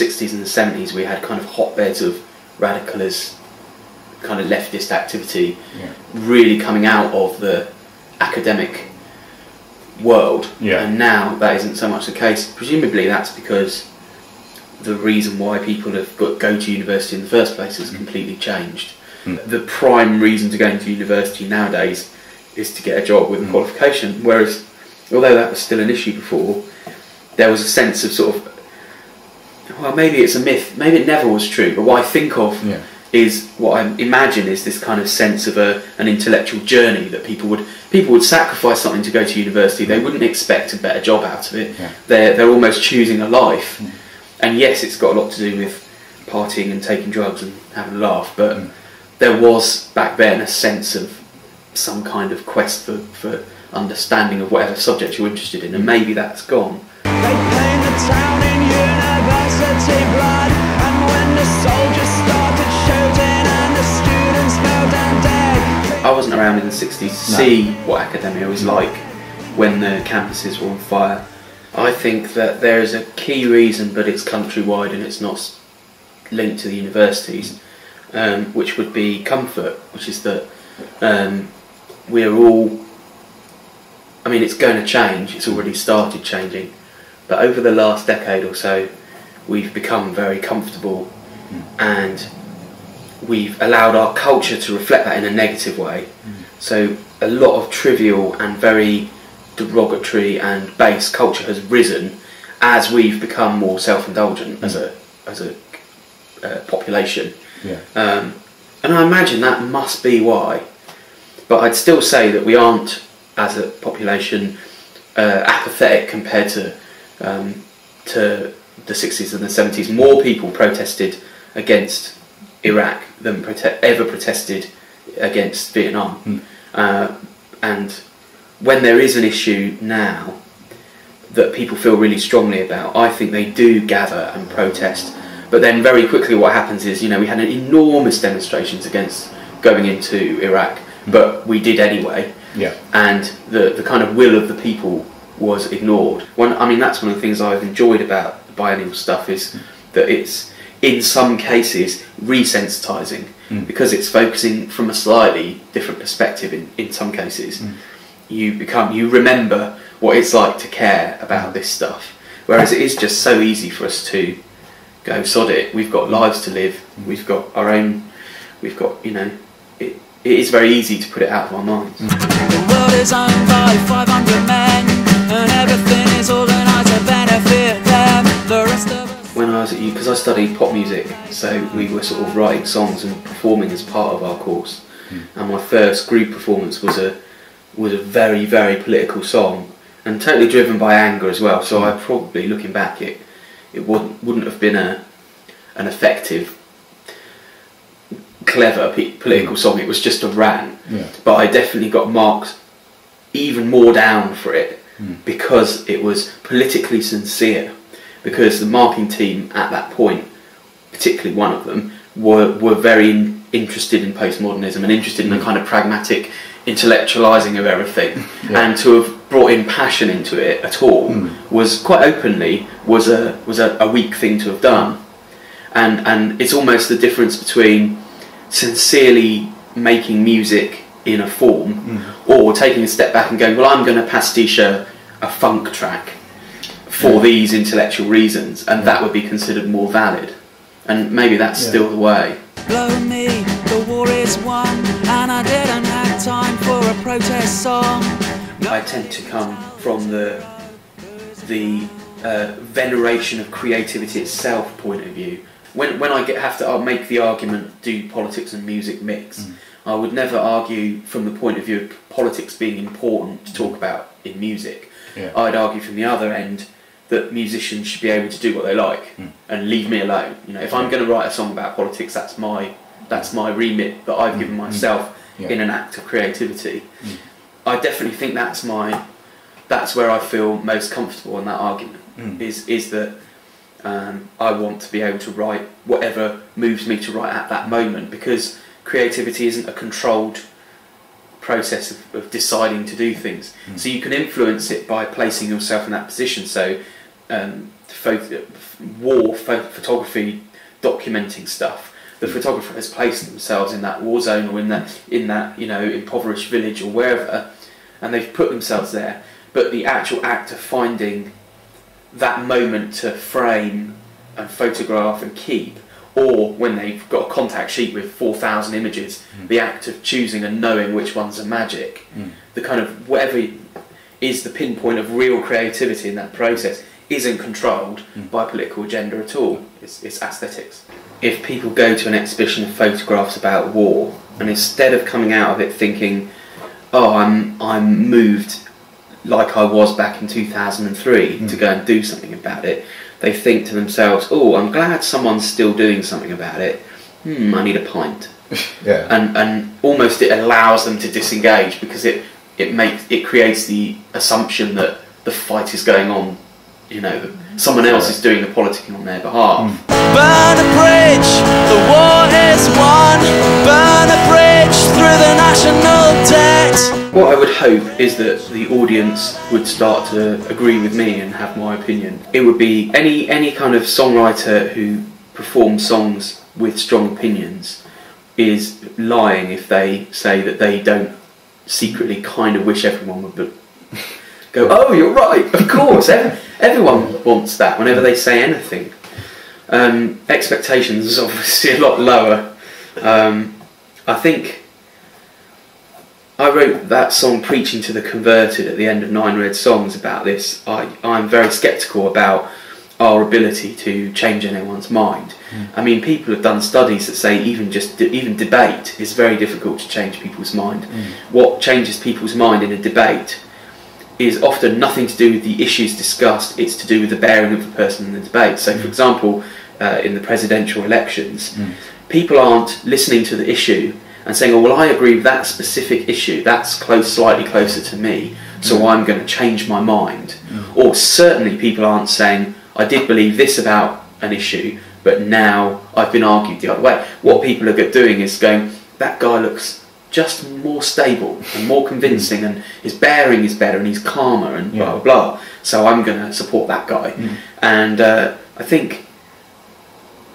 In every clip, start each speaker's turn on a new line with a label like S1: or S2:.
S1: 60s and the 70s we had kind of hotbeds of radicalist, kind of leftist activity, really coming out of the academic world, and now that isn't so much the case. Presumably that's because the reason why people have go to university in the first place has completely changed. The prime reason to go into university nowadays is to get a job with a qualification, whereas although that was still an issue before, there was a sense of sort of, well, maybe it's a myth, maybe it never was true, but what I think of is, what I imagine is this kind of sense of an intellectual journey that people would sacrifice something to go to university. They wouldn't expect a better job out of it. They're almost choosing a life. And yes, it's got a lot to do with partying and taking drugs and having a laugh, but there was back then a sense of some kind of quest for understanding of whatever subject you're interested in, and maybe that's gone.
S2: They paint the town in university blood, and when the soldiers started shooting and the students fell down dead.
S1: I wasn't around in the 60s to see what academia was like when the campuses were on fire. I think that there is a key reason, but it's countrywide and it's not linked to the universities, which would be comfort, which is that we're all, I mean, it's going to change, it's already started changing, but over the last decade or so we've become very comfortable and we've allowed our culture to reflect that in a negative way. So a lot of trivial and very derogatory and base culture has risen as we've become more self-indulgent as a population. And I imagine that must be why. But I'd still say that we aren't, as a population, apathetic compared to the 60s and the 70s. More people protested against Iraq than ever protested against Vietnam. And when there is an issue now that people feel really strongly about, I think they do gather and protest. But then very quickly what happens is, you know, we had enormous demonstrations against going into Iraq, but we did anyway. And the kind of will of the people was ignored. I mean, that's one of the things I've enjoyed about the biennial stuff, is that it's, in some cases, resensitising, because it's focusing from a slightly different perspective in some cases. You remember what it's like to care about this stuff, whereas it is just so easy for us to go, sod it, we've got lives to live, we've got our own, you know, it is very easy to put it out of our minds.
S2: The world is owned by 500 men, and everything is organised to benefit them. The rest of us...
S1: When I was at uni, because I studied pop music, so we were sort of writing songs and performing as part of our course. And my first group performance was a very, very political song, and totally driven by anger as well. So I probably, looking back, it wouldn't have been an effective, clever political song. It was just a rant. But I definitely got marked even more down for it because it was politically sincere. Because the marking team at that point, particularly one of them, were very interested in postmodernism and interested in the kind of pragmatic intellectualising of everything, and to have brought in passion into it at all was quite openly was a weak thing to have done. And it's almost the difference between sincerely making music in a form or taking a step back and going, well, I'm going to pastiche a funk track for these intellectual reasons, and that would be considered more valid. And maybe that's still the way.
S2: Blow me, the war is won, and I didn't have time for a protest song.
S1: I tend to come from the veneration of creativity itself point of view. When I I'll make the argument, do politics and music mix? I would never argue from the point of view of politics being important to talk about in music. I'd argue from the other end that musicians should be able to do what they like and leave me alone. You know, if I'm going to write a song about politics, that's my remit that I've given myself in an act of creativity. I definitely think that's where I feel most comfortable in that argument. Is that I want to be able to write whatever moves me to write at that moment, because creativity isn't a controlled process of deciding to do things. So you can influence it by placing yourself in that position. So war photography documenting stuff, the photographer has placed themselves in that war zone or in that impoverished village or wherever, and they've put themselves there. But the actual act of finding that moment to frame and photograph and keep, or when they've got a contact sheet with 4,000 images, the act of choosing and knowing which ones are magic, the kind of whatever is the pinpoint of real creativity in that process isn't controlled by political agenda at all. It's aesthetics. If people go to an exhibition of photographs about war, and instead of coming out of it thinking, oh, I'm moved like I was back in 2003 to go and do something about it, they think to themselves, oh, I'm glad someone's still doing something about it. I need a pint.
S3: Yeah.
S1: And almost it allows them to disengage, because it creates the assumption that the fight is going on, that someone else is doing the politicking on their behalf.
S2: Burn a bridge, the war is won. Burn a bridge through the national debt.
S1: What I would hope is that the audience would start to agree with me and have my opinion. It would be any kind of songwriter who performs songs with strong opinions is lying if they say that they don't secretly kind of wish everyone would go, oh, you're right, of course, everyone wants that whenever they say anything. Expectations is obviously a lot lower. I think I wrote that song Preaching to the Converted at the end of 9 Red Songs about this. I'm very sceptical about our ability to change anyone's mind. I mean, people have done studies that say even debate is very difficult to change people's mind. What changes people's mind in a debate is often nothing to do with the issues discussed, it's to do with the bearing of the person in the debate. So, for example, in the presidential elections, people aren't listening to the issue and saying, oh, well, I agree with that specific issue, that's slightly closer to me, so I'm going to change my mind. Or certainly people aren't saying, I did believe this about an issue, but now I've been argued the other way. What people are doing is going, that guy looks just more stable and more convincing, and his bearing is better and he's calmer and blah blah blah, so I'm going to support that guy. And I think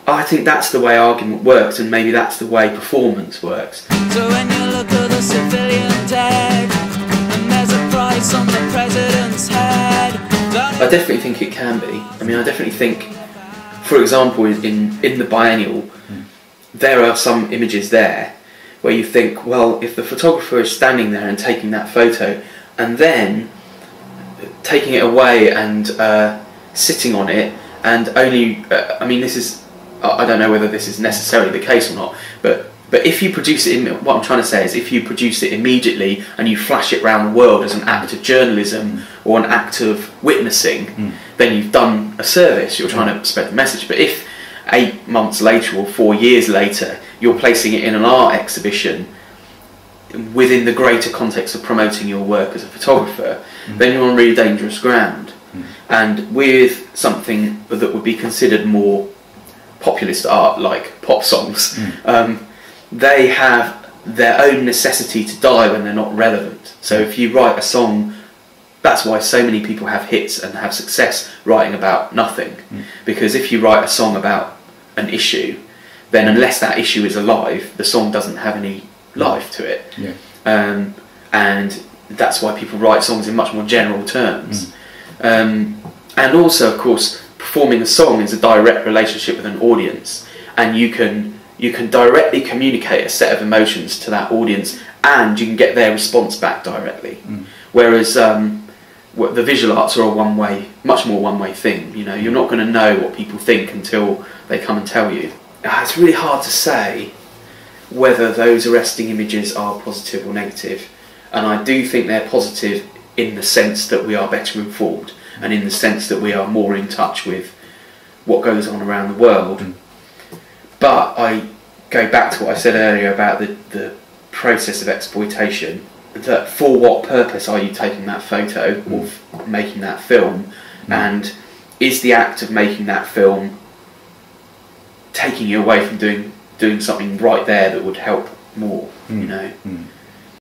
S1: that's the way argument works, and maybe that's the way performance works.
S2: So when you look at the civilian dead, and there's a price on the president's head,
S1: I definitely think it can be. I mean, I definitely think, for example, in the biennial, there are some images there where you think, well, if the photographer is standing there and taking that photo and then taking it away and sitting on it, and only, I mean, this is, I don't know whether this is necessarily the case or not, but if you produce it, what I'm trying to say is, if you produce it immediately and you flash it around the world as an act of journalism or an act of witnessing, then you've done a service, you're trying to spread the message. But if 8 months later or 4 years later you're placing it in an art exhibition within the greater context of promoting your work as a photographer, then you're on really dangerous ground. And with something that would be considered more populist art, like pop songs, they have their own necessity to die when they're not relevant. So if you write a song, that's why so many people have hits and have success writing about nothing. Because if you write a song about an issue, then unless that issue is alive, the song doesn't have any life to it. And that's why people write songs in much more general terms. And also, of course, performing a song is a direct relationship with an audience, and you can directly communicate a set of emotions to that audience, and you can get their response back directly. Whereas the visual arts are a much more one-way thing. You know, you're not going to know what people think until they come and tell you. It's really hard to say whether those arresting images are positive or negative, and I do think they're positive in the sense that we are better informed, and in the sense that we are more in touch with what goes on around the world. But I go back to what I said earlier about the process of exploitation, that for what purpose are you taking that photo or making that film, and is the act of making that film taking you away from doing something right there that would help more, you know?